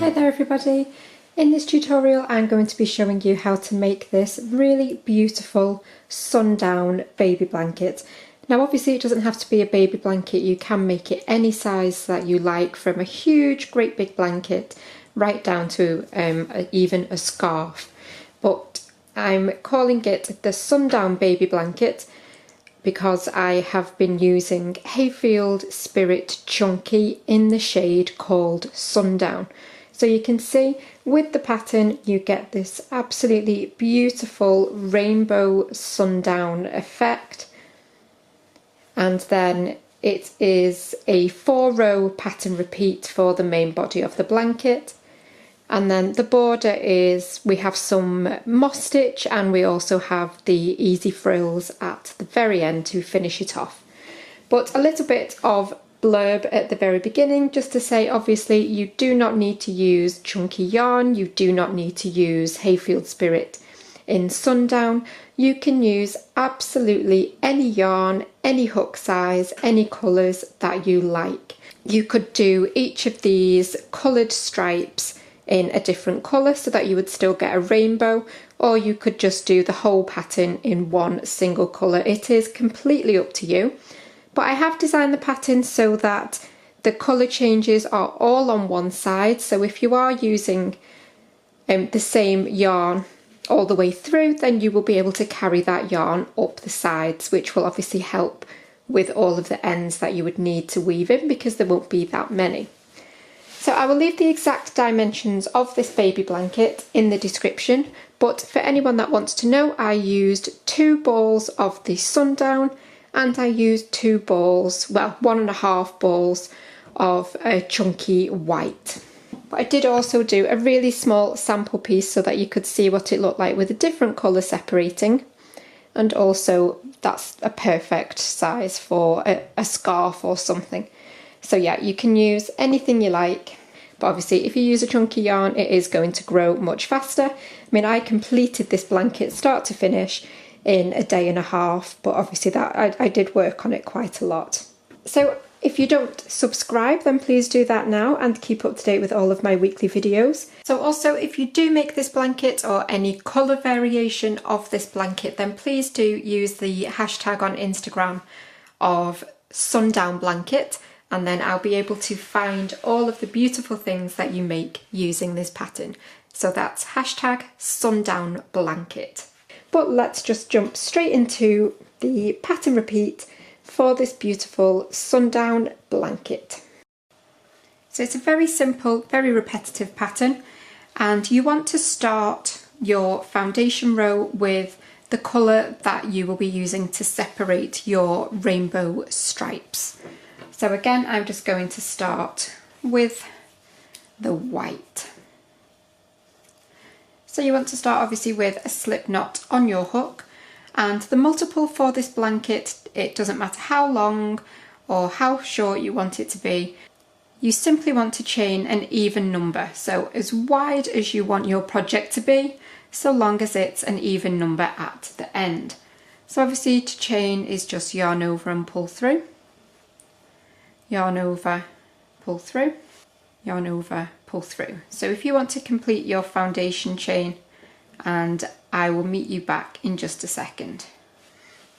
Hi there everybody! In this tutorial I'm going to be showing you how to make this really beautiful sundown baby blanket. Now obviously it doesn't have to be a baby blanket, you can make it any size that you like, from a huge great big blanket right down to even a scarf. But I'm calling it the Sundown baby blanket because I have been using Hayfield Spirit Chunky in the shade called Sundown. So you can see with the pattern you get this absolutely beautiful rainbow sundown effect, and then it is a 4-row pattern repeat for the main body of the blanket. And then the border is, we have some moss stitch and we also have the easy frills at the very end to finish it off. But a little bit of blurb at the very beginning, just to say obviously you do not need to use chunky yarn, you do not need to use Hayfield Spirit in Sundown. You can use absolutely any yarn, any hook size, any colours that you like. You could do each of these coloured stripes in a different colour so that you would still get a rainbow, or you could just do the whole pattern in one single colour. It is completely up to you, but I have designed the pattern so that the colour changes are all on one side. So if you are using the same yarn all the way through, then you will be able to carry that yarn up the sides, which will obviously help with all of the ends that you would need to weave in, because there won't be that many. So I will leave the exact dimensions of this baby blanket in the description, but for anyone that wants to know, I used 2 balls of the Sundown and I used 2 balls, well, 1.5 balls of a chunky white. But I did also do a really small sample piece so that you could see what it looked like with a different colour separating, and also that's a perfect size for a scarf or something. So yeah, you can use anything you like, but obviously if you use a chunky yarn it is going to grow much faster. I mean, I completed this blanket start to finish in a day and a half, but obviously that I did work on it quite a lot. So if you don't subscribe, then please do that now and keep up to date with all of my weekly videos. So also, if you do make this blanket or any colour variation of this blanket, then please do use the hashtag on Instagram of Sundown Blanket, and then I'll be able to find all of the beautiful things that you make using this pattern. So that's hashtag Sundown Blanket. But let's just jump straight into the pattern repeat for this beautiful sundown blanket. So it's a very simple, very repetitive pattern, and you want to start your foundation row with the colour that you will be using to separate your rainbow stripes. So again, I'm just going to start with the white. So you want to start obviously with a slip knot on your hook, and the multiple for this blanket, it doesn't matter how long or how short you want it to be. You simply want to chain an even number, so as wide as you want your project to be, so long as it's an even number at the end. So obviously to chain is just yarn over and pull through, yarn over, pull through, yarn over, pull through. So if you want to complete your foundation chain, and I will meet you back in just a second.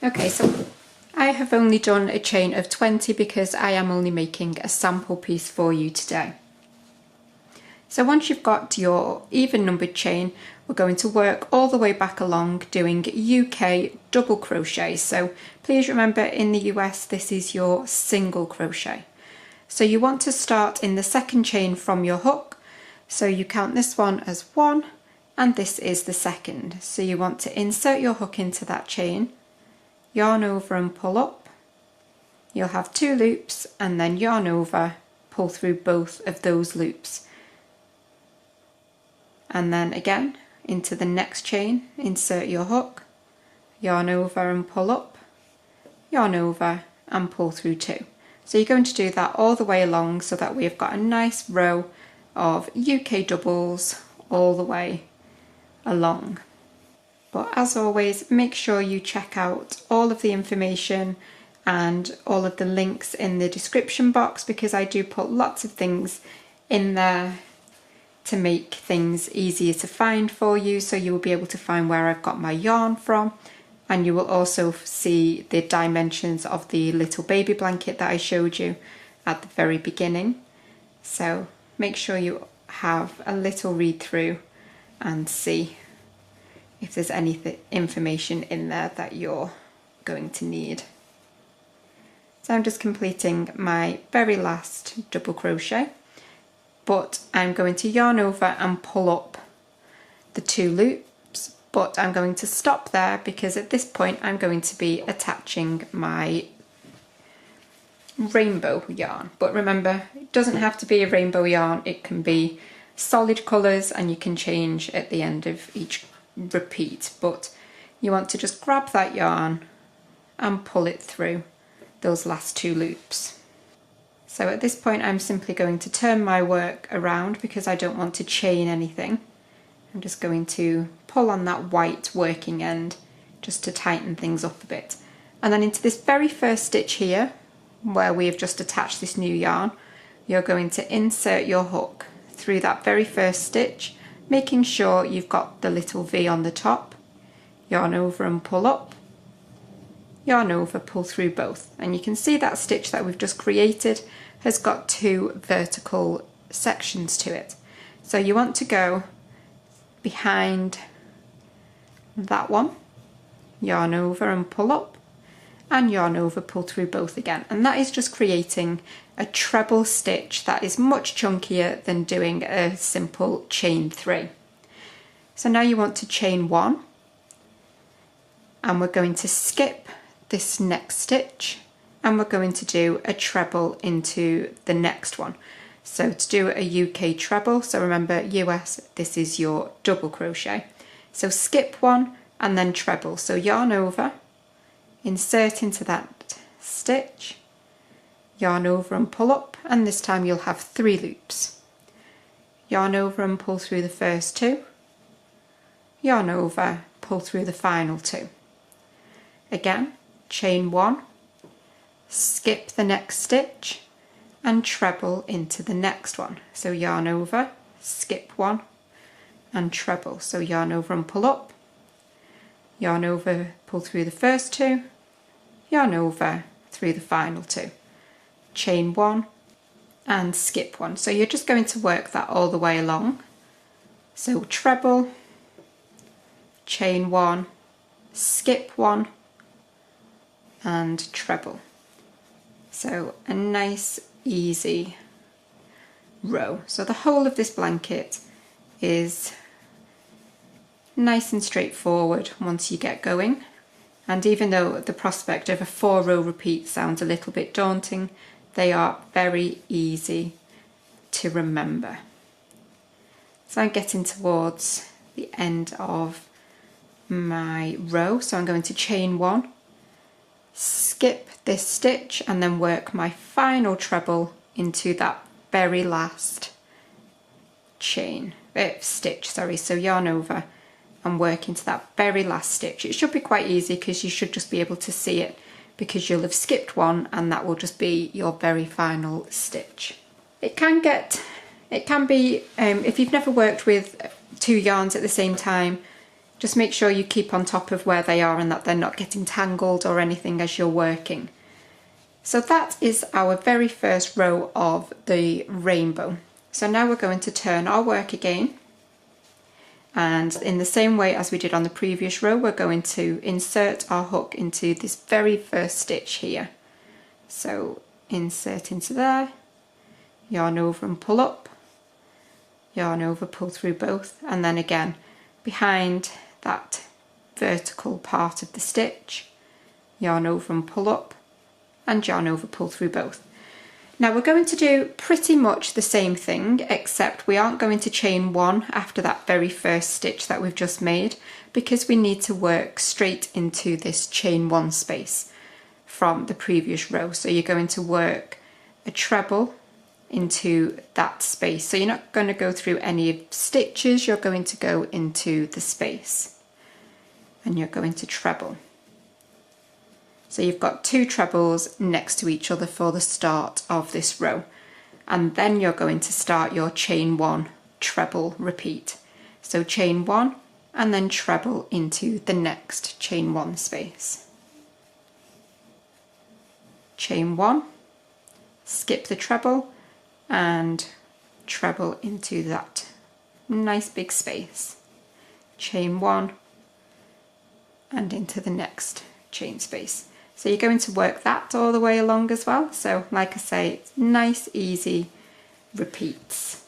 Okay, so I have only done a chain of 20 because I am only making a sample piece for you today. So once you've got your even numbered chain, we're going to work all the way back along doing UK double crochet. So please remember, in the US this is your single crochet. So you want to start in the second chain from your hook. So you count this one as 1 and this is the second. So you want to insert your hook into that chain, yarn over and pull up. You'll have 2 loops and then yarn over, pull through both of those loops. And then again into the next chain, insert your hook, yarn over and pull up, yarn over and pull through 2. So you're going to do that all the way along so that we've got a nice row of UK doubles all the way along. But as always, make sure you check out all of the information and all of the links in the description box, because I do put lots of things in there to make things easier to find for you, so you will be able to find where I've got my yarn from, and you will also see the dimensions of the little baby blanket that I showed you at the very beginning. So make sure you have a little read through and see if there's any information in there that you're going to need. So I'm just completing my very last double crochet, but I'm going to yarn over and pull up the 2 loops, but I'm going to stop there because at this point I'm going to be attaching my rainbow yarn. But remember, it doesn't have to be a rainbow yarn, it can be solid colours, and you can change at the end of each repeat, but you want to just grab that yarn and pull it through those last 2 loops. So at this point I'm simply going to turn my work around because I don't want to chain anything. I'm just going to pull on that white working end just to tighten things up a bit. And then into this very first stitch here, where we have just attached this new yarn, you're going to insert your hook through that very first stitch, making sure you've got the little V on the top, yarn over and pull up, yarn over, pull through both. And you can see that stitch that we've just created has got 2 vertical sections to it. So you want to go behind that one, yarn over and pull up, and yarn over, pull through both again. And that is just creating a treble stitch that is much chunkier than doing a simple chain 3. So now you want to chain 1, and we're going to skip this next stitch, and we're going to do a treble into the next one. So to do a UK treble, so remember US, this is your double crochet. So skip 1 and then treble. So yarn over, insert into that stitch, yarn over and pull up, and this time you'll have 3 loops. Yarn over and pull through the first 2, yarn over, pull through the final 2. Again, chain 1, skip the next stitch, and treble into the next one. So yarn over, skip 1, and treble. So yarn over and pull up, yarn over, pull through the first 2, yarn over through the final 2, chain 1 and skip 1. So you're just going to work that all the way along. So treble, chain 1, skip 1 and treble. So a nice easy row. So the whole of this blanket is nice and straightforward once you get going, and even though the prospect of a 4-row repeat sounds a little bit daunting, they are very easy to remember. So I'm getting towards the end of my row, so I'm going to chain 1, skip this stitch, and then work my final treble into that very last stitch. So yarn over and work into that very last stitch. It should be quite easy because you should just be able to see it because you'll have skipped 1 and that will just be your very final stitch. It can be, if you've never worked with 2 yarns at the same time, just make sure you keep on top of where they are and that they're not getting tangled or anything as you're working. So that is our very first row of the rainbow. So now we're going to turn our work again, and in the same way as we did on the previous row, we're going to insert our hook into this very first stitch here. So insert into there, yarn over and pull up, yarn over, pull through both, and then again behind that vertical part of the stitch, yarn over and pull up, and yarn over, pull through both. Now we're going to do pretty much the same thing, except we aren't going to chain 1 after that very first stitch that we've just made, because we need to work straight into this chain 1 space from the previous row. So you're going to work a treble into that space. So you're not going to go through any stitches, you're going to go into the space and you're going to treble. So you've got 2 trebles next to each other for the start of this row, and then you're going to start your chain 1 treble repeat. So chain 1 and then treble into the next chain 1 space. Chain 1, skip the treble and treble into that nice big space. Chain 1 and into the next chain space. So you're going to work that all the way along as well. So like I say, it's nice, easy repeats.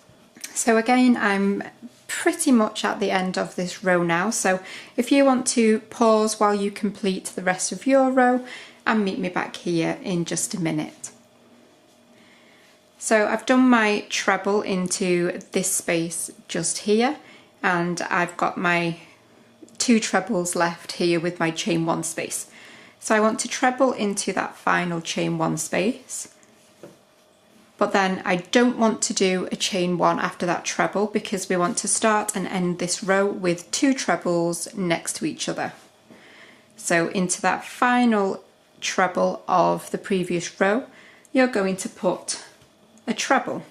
So again, I'm pretty much at the end of this row now. So if you want to pause while you complete the rest of your row and meet me back here in just a minute. So I've done my treble into this space just here, and I've got my 2 trebles left here with my chain 1 space. So I want to treble into that final chain 1 space, but then I don't want to do a chain 1 after that treble because we want to start and end this row with 2 trebles next to each other. So into that final treble of the previous row, you're going to put a treble.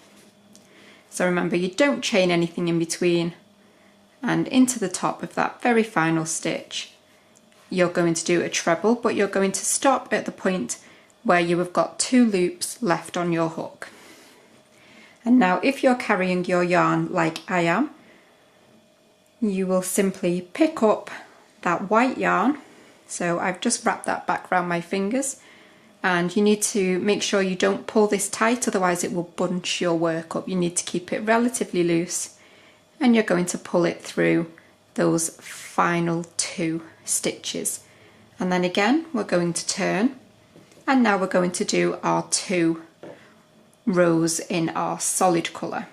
So remember, you don't chain anything in between, and into the top of that very final stitch you're going to do a treble, but you're going to stop at the point where you have got 2 loops left on your hook. And now if you're carrying your yarn like I am, you will simply pick up that white yarn. So I've just wrapped that back around my fingers, and you need to make sure you don't pull this tight, otherwise it will bunch your work up. You need to keep it relatively loose, and you're going to pull it through those final 2 stitches. And then again we're going to turn, and now we're going to do our 2 rows in our solid colour.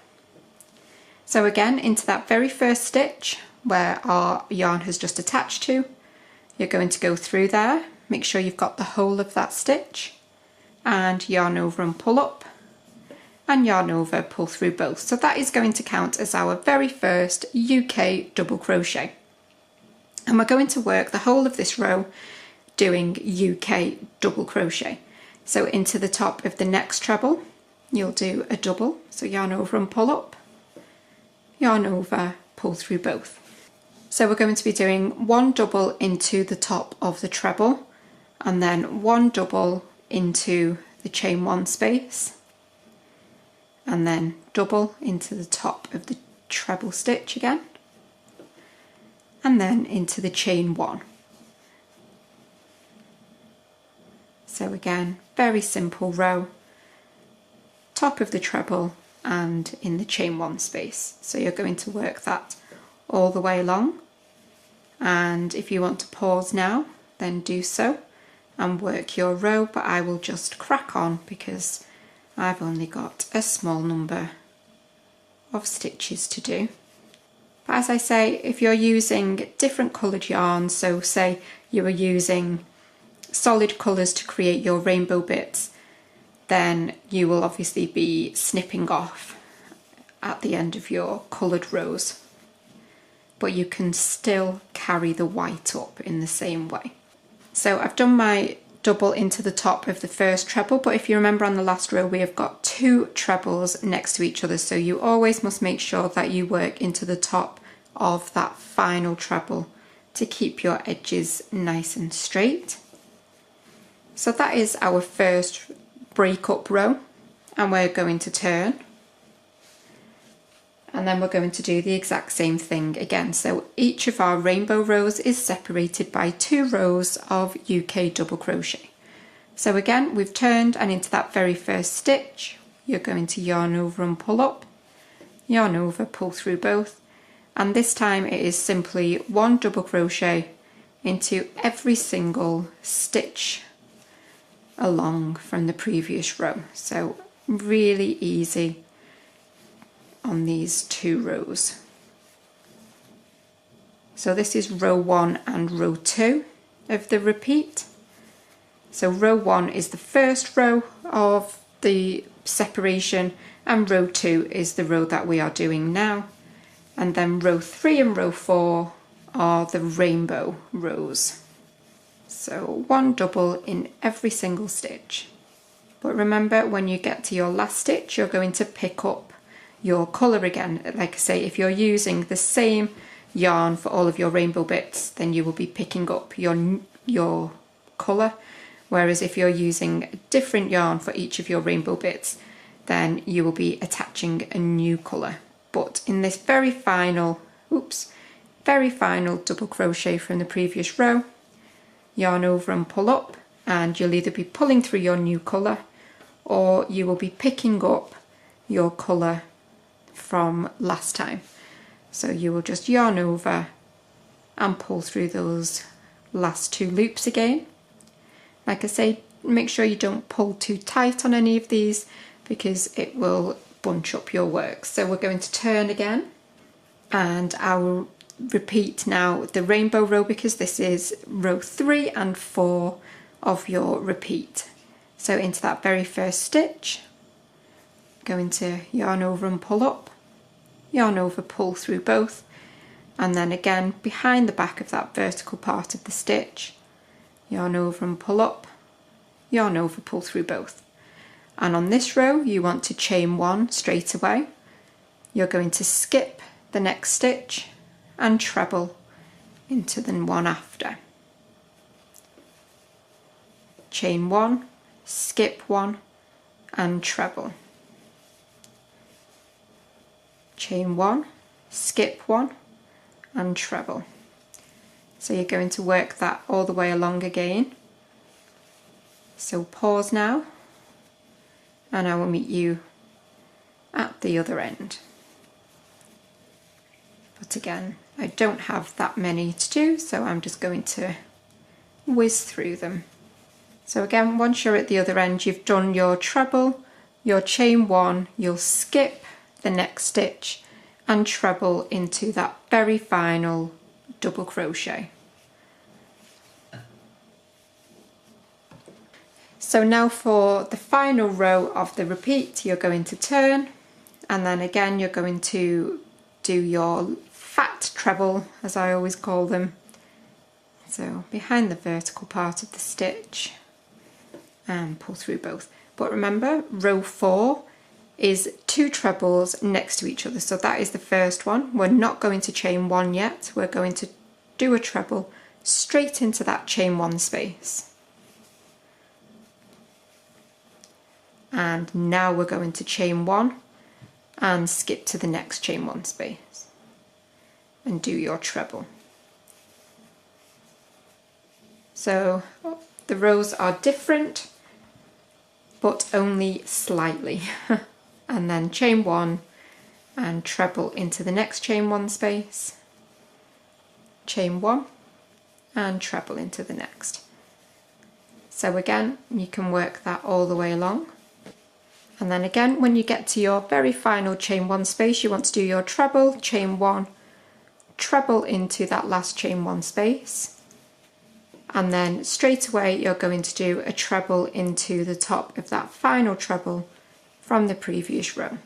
So again, into that very first stitch where our yarn has just attached to, you're going to go through there, make sure you've got the whole of that stitch, and yarn over and pull up, and yarn over, pull through both. So that is going to count as our very first UK double crochet. And we're going to work the whole of this row doing UK double crochet. So into the top of the next treble, you'll do a double. So yarn over and pull up, yarn over, pull through both. So we're going to be doing 1 double into the top of the treble, and then 1 double into the chain 1 space, and then double into the top of the treble stitch again, and then into the chain 1. So again, very simple row, top of the treble and in the chain 1 space. So you're going to work that all the way along, and if you want to pause now, then do so and work your row, but I will just crack on because I've only got a small number of stitches to do. But as I say, if you're using different coloured yarns, so say you were using solid colours to create your rainbow bits, then you will obviously be snipping off at the end of your coloured rows. But you can still carry the white up in the same way. So I've done my double into the top of the first treble, but if you remember on the last row we have got 2 trebles next to each other, so you always must make sure that you work into the top of that final treble to keep your edges nice and straight. So that is our first break up row, and we're going to turn, and then we're going to do the exact same thing again. So each of our rainbow rows is separated by 2 rows of UK double crochet. So again, we've turned, and into that very first stitch you're going to yarn over and pull up, yarn over, pull through both, and this time it is simply 1 double crochet into every single stitch along from the previous row. So really easy on these 2 rows. So this is row 1 and row 2 of the repeat. So row 1 is the first row of the separation, and row 2 is the row that we are doing now, and then row 3 and row 4 are the rainbow rows. So 1 double in every single stitch. But remember, when you get to your last stitch, you're going to pick up your colour again. Like I say, if you're using the same yarn for all of your rainbow bits, then you will be picking up your colour, whereas if you're using a different yarn for each of your rainbow bits, then you will be attaching a new colour. But in this very final double crochet from the previous row, yarn over and pull up, and you'll either be pulling through your new colour or you will be picking up your colour from last time. So you will just yarn over and pull through those last two loops again. Like I say, make sure you don't pull too tight on any of these because it will bunch up your work. So we're going to turn again, and I will repeat now the rainbow row because this is row 3 and 4 of your repeat. So into that very first stitch, going to yarn over and pull up, yarn over, pull through both, and then again behind the back of that vertical part of the stitch, yarn over and pull up, yarn over, pull through both. And on this row you want to chain 1 straight away. You're going to skip the next stitch and treble into the one after. Chain 1, skip 1 and treble. Chain 1, skip 1 and treble. So you're going to work that all the way along again. So pause now, and I will meet you at the other end. But again, I don't have that many to do, so I'm just going to whiz through them. So again, once you're at the other end, you've done your treble, your chain 1, you'll skip the next stitch and treble into that very final double crochet. So now for the final row of the repeat, you're going to turn, and then again you're going to do your fat treble, as I always call them. So behind the vertical part of the stitch and pull through both. But remember, row 4 is 2 trebles next to each other. So that is the first one. We're not going to chain 1 yet. We're going to do a treble straight into that chain 1 space. And now we're going to chain 1 and skip to the next chain 1 space and do your treble. So the rows are different, but only slightly. And then chain 1 and treble into the next chain 1 space, chain 1 and treble into the next. So again, you can work that all the way along. And then again, when you get to your very final chain 1 space, you want to do your treble, chain 1, treble into that last chain 1 space, and then straight away you're going to do a treble into the top of that final treble from the previous row.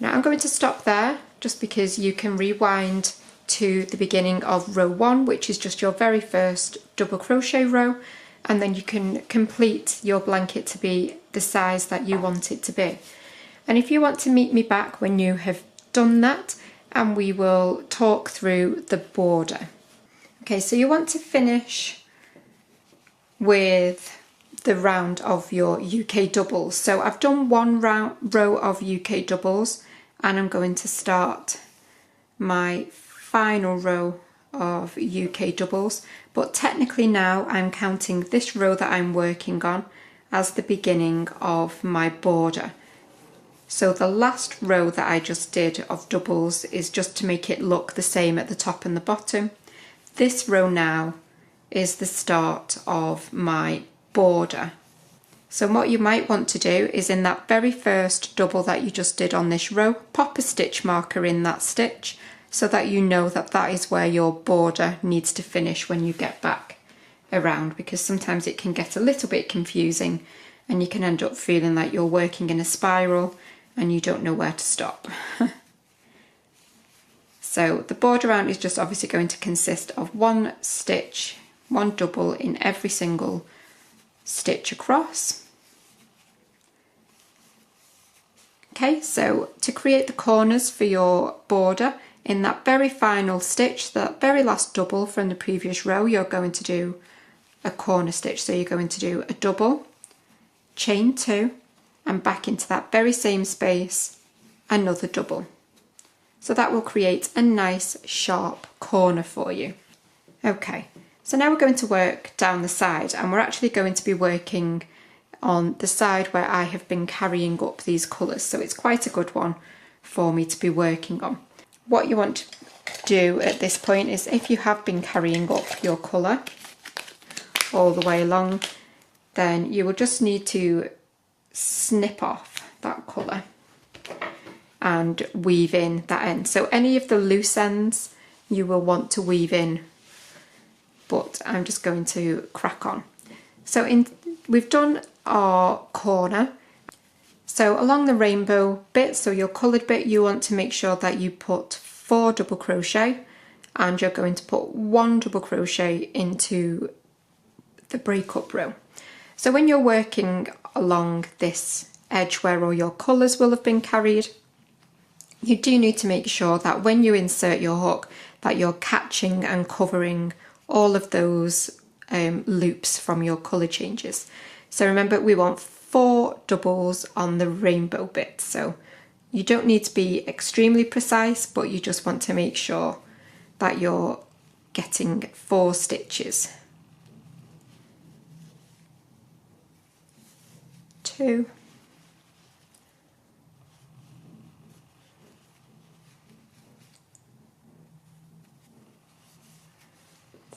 Now I'm going to stop there just because you can rewind to the beginning of row 1, which is just your very first double crochet row, and then you can complete your blanket to be the size that you want it to be. And if you want to meet me back when you have done that, and we will talk through the border. Okay, so you want to finish with the round of your UK doubles. So I've done one row of UK doubles, and I'm going to start my final row of UK doubles, but technically now I'm counting this row that I'm working on as the beginning of my border. So the last row that I just did of doubles is just to make it look the same at the top and the bottom. This row now is the start of my border. So what you might want to do is in that very first double that you just did on this row, pop a stitch marker in that stitch so that you know that that is where your border needs to finish when you get back around, because sometimes it can get a little bit confusing and you can end up feeling like you're working in a spiral and you don't know where to stop. So the border round is just obviously going to consist of one stitch, one double in every single stitch across. Okay, Okay, so to create the corners for your border, in that very final stitch, that very last double from the previous row, you're going to do a corner stitch. So you're going to do a double, chain 2, and back into that very same space, another double. So that will create a nice sharp corner for you. Okay, so now we're going to work down the side, and we're actually going to be working on the side where I have been carrying up these colours. So it's quite a good one for me to be working on. What you want to do at this point is, if you have been carrying up your colour all the way along, then you will just need to snip off that colour and weave in that end. So any of the loose ends you will want to weave in, but I'm just going to crack on. So we've done our corner. So along the rainbow bit, so your coloured bit, you want to make sure that you put 4 double crochet, and you're going to put 1 double crochet into the break-up row. So when you're working along this edge where all your colours will have been carried, you do need to make sure that when you insert your hook, that you're catching and covering all of those loops from your colour changes. So remember, we want 4 doubles on the rainbow bit, so you don't need to be extremely precise, but you just want to make sure that you're getting 4 stitches. 2,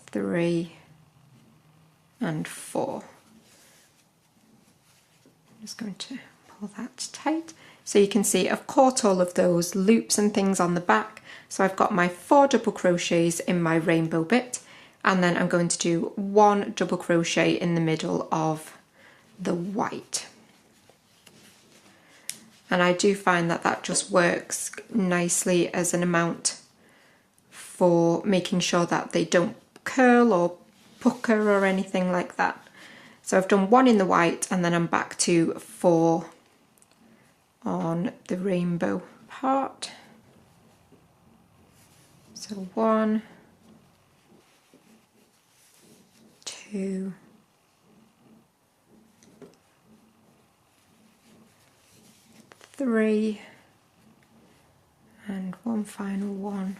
3, and 4. I'm just going to pull that tight. So you can see I've caught all of those loops and things on the back. So I've got my 4 double crochets in my rainbow bit, and then I'm going to do 1 double crochet in the middle of the white. And I do find that that just works nicely as an amount for making sure that they don't curl or pucker or anything like that. So I've done 1 in the white, and then I'm back to 4 on the rainbow part. So 1, 2, 3, and one final one,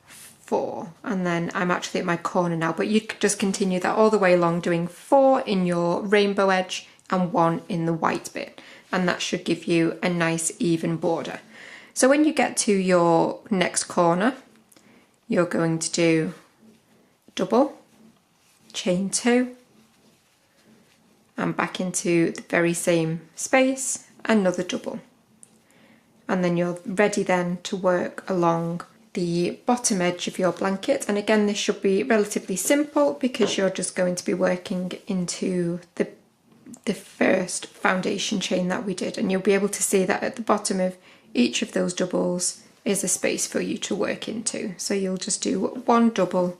4, and then I'm actually at my corner now, but you could just continue that all the way along, doing 4 in your rainbow edge and 1 in the white bit, and that should give you a nice even border. So when you get to your next corner, you're going to do double, chain 2, and back into the very same space, another double, and then you're ready then to work along the bottom edge of your blanket. And again, this should be relatively simple because you're just going to be working into the first foundation chain that we did, and you'll be able to see that at the bottom of each of those doubles is a space for you to work into. So you'll just do 1 double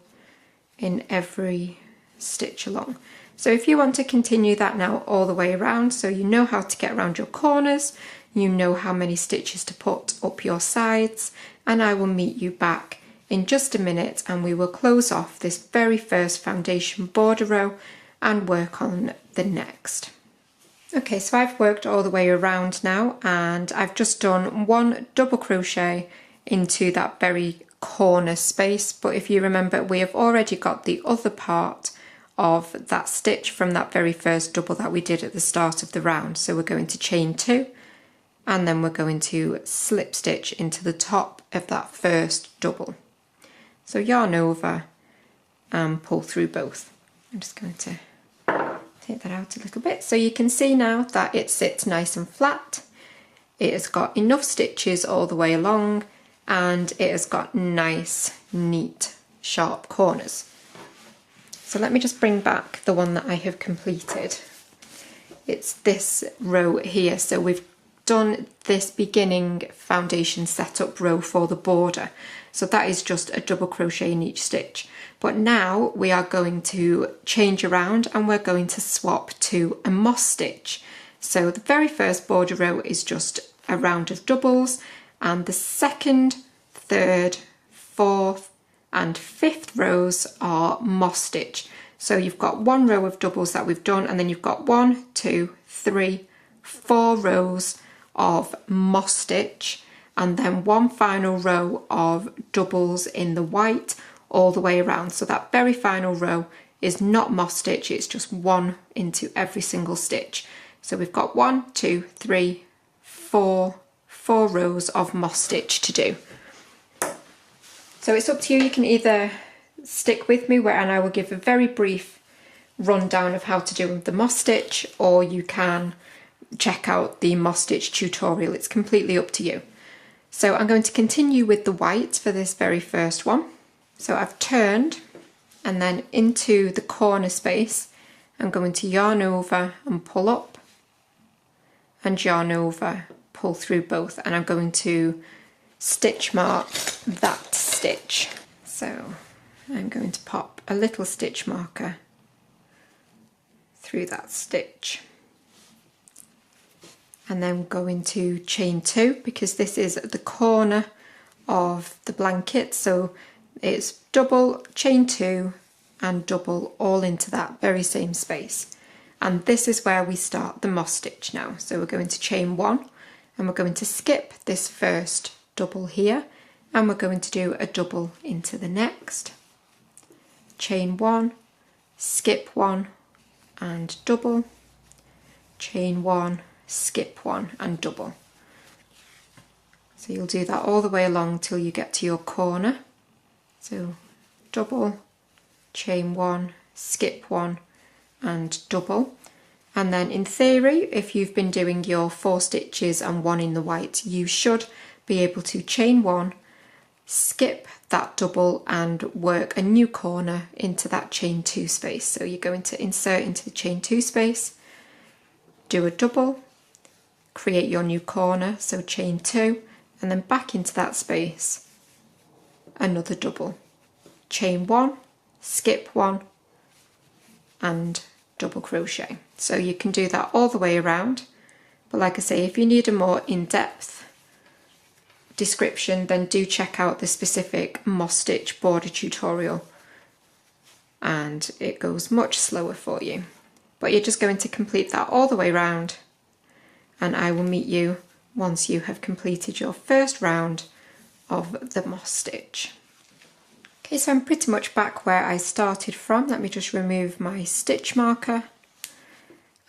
in every stitch along. So if you want to continue that now all the way around, so you know how to get around your corners, you know how many stitches to put up your sides, and I will meet you back in just a minute, and we will close off this very first foundation border row and work on the next. Okay, so I've worked all the way around now, and I've just done 1 double crochet into that very corner space, but if you remember, we have already got the other part of that stitch from that very first double that we did at the start of the round. So we're going to chain 2, and then we're going to slip stitch into the top of that first double. So yarn over and pull through both. I'm just going to take that out a little bit, so you can see now that it sits nice and flat. It has got enough stitches all the way along, and it has got nice, neat, sharp corners. So let me just bring back the one that I have completed. It's this row here. So we've done this beginning foundation setup row for the border. So that is just a double crochet in each stitch. But now we are going to change around, and we're going to swap to a moss stitch. So the very first border row is just a round of doubles, and the second, third, fourth and fifth rows are moss stitch. So you've got one row of doubles that we've done, and then you've got 1, 2, 3, 4 rows of moss stitch, and then one final row of doubles in the white all the way around. So that very final row is not moss stitch, it's just one into every single stitch. So we've got 1, 2, 3, 4 rows of moss stitch to do. So it's up to you. You can either stick with me and I will give a very brief rundown of how to do the moss stitch, or you can check out the moss stitch tutorial. It's completely up to you. So I'm going to continue with the white for this very first one. So I've turned, and then into the corner space I'm going to yarn over and pull up, and yarn over, pull through both, and I'm going to stitch mark that stitch. So I'm going to pop a little stitch marker through that stitch, and then go into chain 2, because this is the corner of the blanket, so it's double, chain 2 and double all into that very same space. And this is where we start the moss stitch now. So we're going to chain 1, and we're going to skip this first double here, and we're going to do a double into the next. Chain 1, skip 1 and double, chain 1, skip 1 and double. So you'll do that all the way along till you get to your corner. So double, chain 1, skip 1 and double. And then in theory, if you've been doing your 4 stitches and 1 in the white, you should be able to chain 1, skip that double and work a new corner into that chain 2 space. So you're going to insert into the chain 2 space, do a double, create your new corner, so chain 2, and then back into that space, another double, chain 1, skip 1 and double crochet. So you can do that all the way around, but like I say, if you need a more in-depth description, then do check out the specific moss stitch border tutorial, and it goes much slower for you. But you're just going to complete that all the way around, and I will meet you once you have completed your first round of the moss stitch. Okay, so I'm pretty much back where I started from. Let me just remove my stitch marker,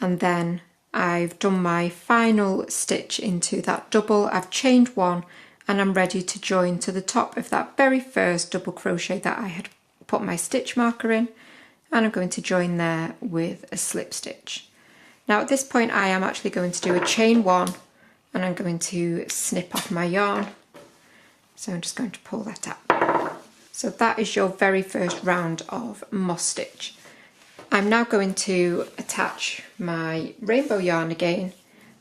and then I've done my final stitch into that double. I've chained 1, and I'm ready to join to the top of that very first double crochet that I had put my stitch marker in, and I'm going to join there with a slip stitch. Now at this point I am actually going to do a chain 1, and I'm going to snip off my yarn, so I'm just going to pull that out. So that is your very first round of moss stitch. I'm now going to attach my rainbow yarn again,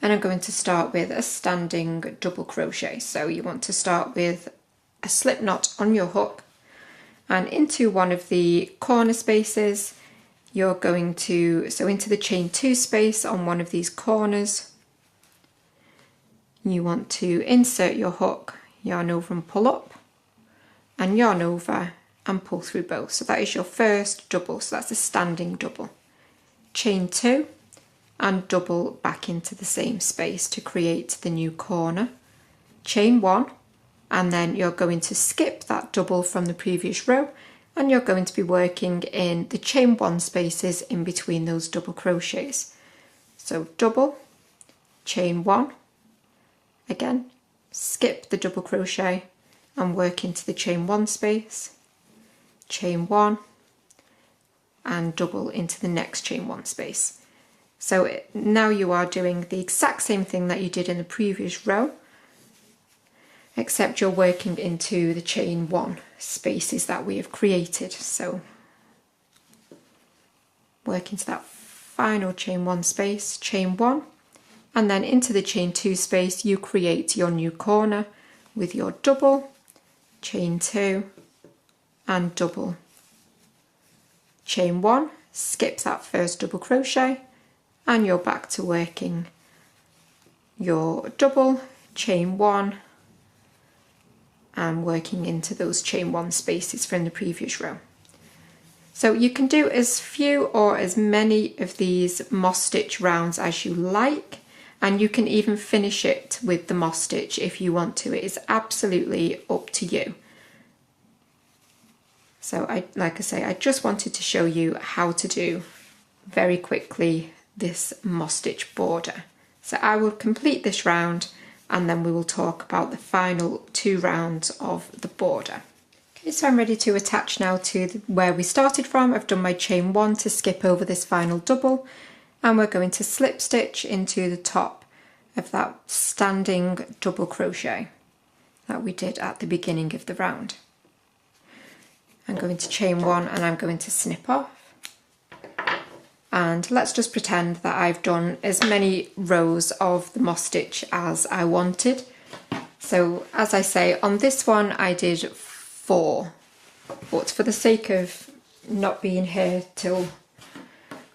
and I'm going to start with a standing double crochet. So you want to start with a slip knot on your hook, and into one of the corner spaces you're going to, so into the chain 2 space on one of these corners, you want to insert your hook, yarn over and pull up, and yarn over and pull through both. So that is your first double, so that's a standing double. Chain 2 and double back into the same space to create the new corner. Chain 1, and then you're going to skip that double from the previous row, and you're going to be working in the chain 1 spaces in between those double crochets. So double, chain 1, again skip the double crochet and work into the chain 1 space, chain 1 and double into the next chain 1 space. So now you are doing the exact same thing that you did in the previous row, except you're working into the chain 1 spaces that we have created. So work into that final chain 1 space, chain 1, and then into the chain 2 space you create your new corner with your double, chain 2 and double, chain 1, skip that first double crochet, and you're back to working your double, chain 1 and working into those chain 1 spaces from the previous row. So you can do as few or as many of these moss stitch rounds as you like, and you can even finish it with the moss stitch if you want to. It is absolutely up to you. So like I say, I just wanted to show you how to do very quickly this moss stitch border. So I will complete this round and then we will talk about the final 2 rounds of the border. Okay, so I'm ready to attach now to where we started from. I've done my chain 1 to skip over this final double, and we're going to slip stitch into the top of that standing double crochet that we did at the beginning of the round. I'm going to chain 1 and I'm going to snip off. And let's just pretend that I've done as many rows of the moss stitch as I wanted. So as I say, on this one I did 4, but for the sake of not being here till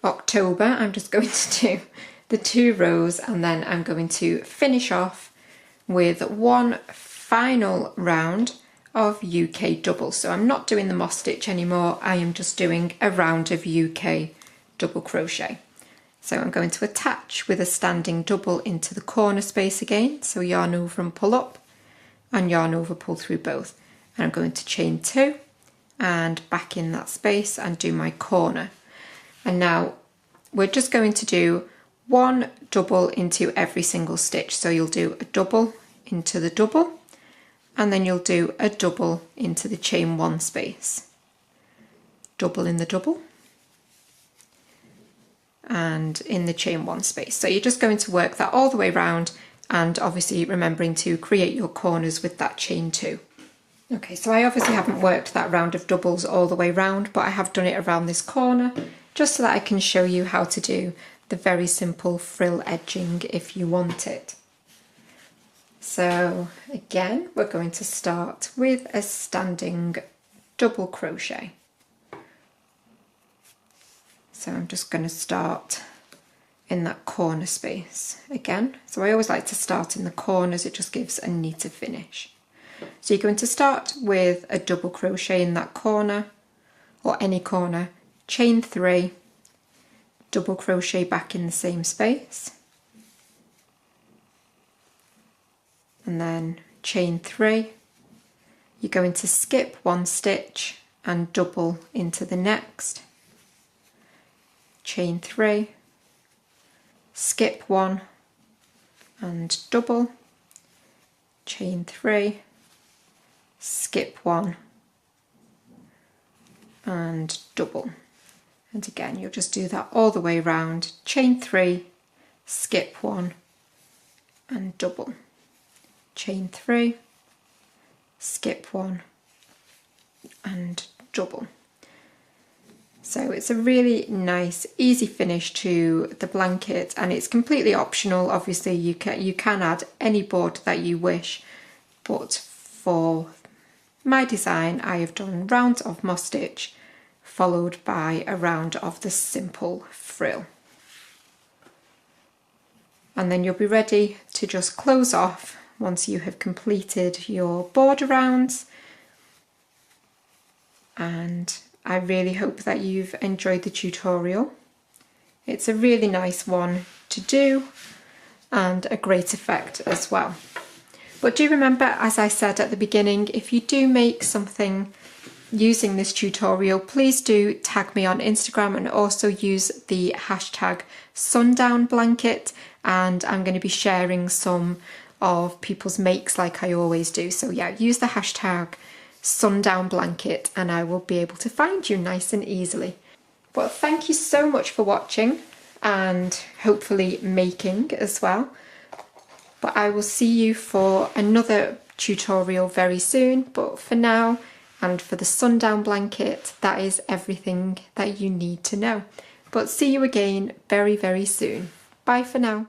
October, I'm just going to do the 2 rows and then I'm going to finish off with 1 final round of UK double. So I'm not doing the moss stitch anymore, I am just doing a round of UK double crochet. So I'm going to attach with a standing double into the corner space again, so yarn over and pull up, and yarn over, pull through both, and I'm going to chain 2 and back in that space and do my corner. And now we're just going to do 1 double into every single stitch. So you'll do a double into the double, and then you'll do a double into the chain 1 space, double in the double, and in the chain 1 space. So you're just going to work that all the way around, and obviously remembering to create your corners with that chain 2. Okay, so I obviously haven't worked that round of doubles all the way around, but I have done it around this corner just so that I can show you how to do the very simple frill edging if you want it. So again, we're going to start with a standing double crochet. So I'm just going to start in that corner space again. So I always like to start in the corners, it just gives a neater finish. So you're going to start with a double crochet in that corner, or any corner, chain 3, double crochet back in the same space, and then chain 3, you're going to skip 1 stitch and double into the next, chain 3, skip 1 and double, chain 3, skip 1 and double. And again, you'll just do that all the way around, chain 3, skip 1 and double, chain 3, skip 1 and double. So it's a really nice, easy finish to the blanket, and it's completely optional. Obviously you can add any border that you wish, but for my design I have done rounds of moss stitch followed by a round of the simple frill. And then you'll be ready to just close off once you have completed your border rounds. And I really hope that you've enjoyed the tutorial. It's a really nice one to do and a great effect as well. But do remember, as I said at the beginning, if you do make something using this tutorial, please do tag me on Instagram and also use the hashtag Sundown Blanket, and I'm going to be sharing some of people's makes like I always do. So yeah, use the hashtag Sundown Blanket and I will be able to find you nice and easily. Well, thank you so much for watching and hopefully making as well. But I will see you for another tutorial very soon. But for now, and for the Sundown Blanket, that is everything that you need to know. But see you again very, very soon. Bye for now.